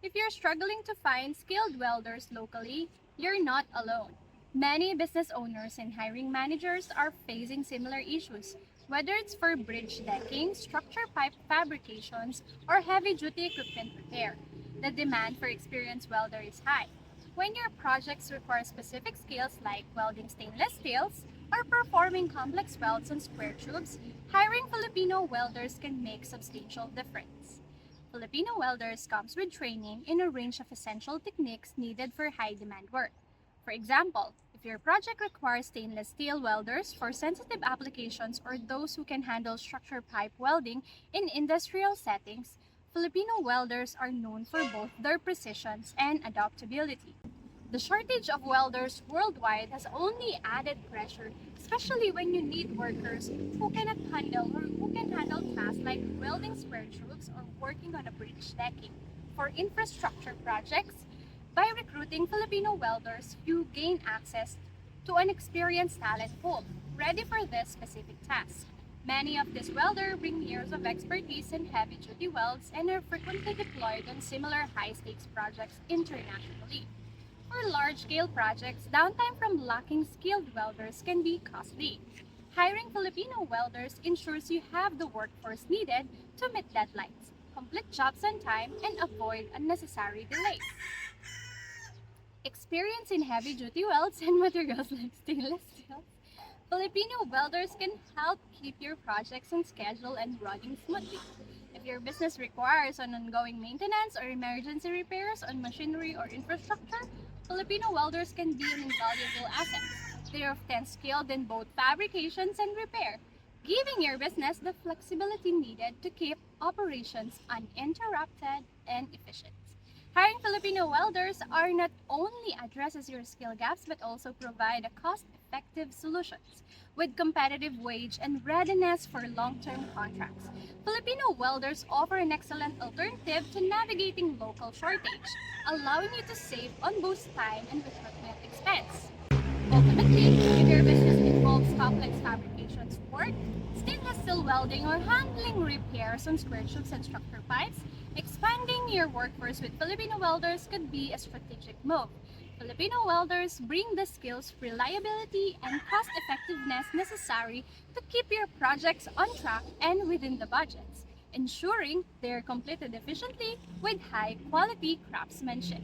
If you're struggling to find skilled welders locally, you're not alone. Many business owners and hiring managers are facing similar issues, whether it's for bridge decking, structure pipe fabrications, or heavy duty equipment repair. The demand for experienced welder is high. When your projects require specific skills like welding stainless steels or performing complex welds on square tubes, hiring Filipino welders can make substantial difference. Filipino Welders comes with training in a range of essential techniques needed for high-demand work. For example, if your project requires stainless steel welders for sensitive applications or those who can handle structure pipe welding in industrial settings, Filipino welders are known for both their precision and adaptability. The shortage of welders worldwide has only added pressure, especially when you need workers who cannot handle or who can handle tasks like welding square tubes or working on a bridge decking. For infrastructure projects, by recruiting Filipino welders, you gain access to an experienced talent pool ready for this specific task. Many of these welders bring years of expertise in heavy-duty welds and are frequently deployed on similar high-stakes projects internationally. For large-scale projects, downtime from lacking skilled welders can be costly. Hiring Filipino welders ensures you have the workforce needed to meet deadlines, complete jobs on time, and avoid unnecessary delays. Experience in heavy-duty welds and materials like stainless steel, Filipino welders can help keep your projects on schedule and running smoothly. If your business requires an ongoing maintenance or emergency repairs on machinery or infrastructure, Filipino welders can be an invaluable asset. They are often skilled in both fabrications and repair, giving your business the flexibility needed to keep operations uninterrupted and efficient. Hiring Filipino welders are not only addresses your skill gaps but also provide a cost-effective solutions with competitive wage and readiness for long-term contracts. Filipino welders offer an excellent alternative to navigating local shortage, allowing you to save on both time and recruitment expense. Ultimately, if your business involves complex fabrications work, stainless steel welding, or handling repairs on square tubes and structure pipes, expanding your workforce with Filipino welders could be a strategic move. Filipino welders bring the skills, reliability, and cost effectiveness necessary to keep your projects on track and within the budgets, ensuring they're completed efficiently with high quality craftsmanship.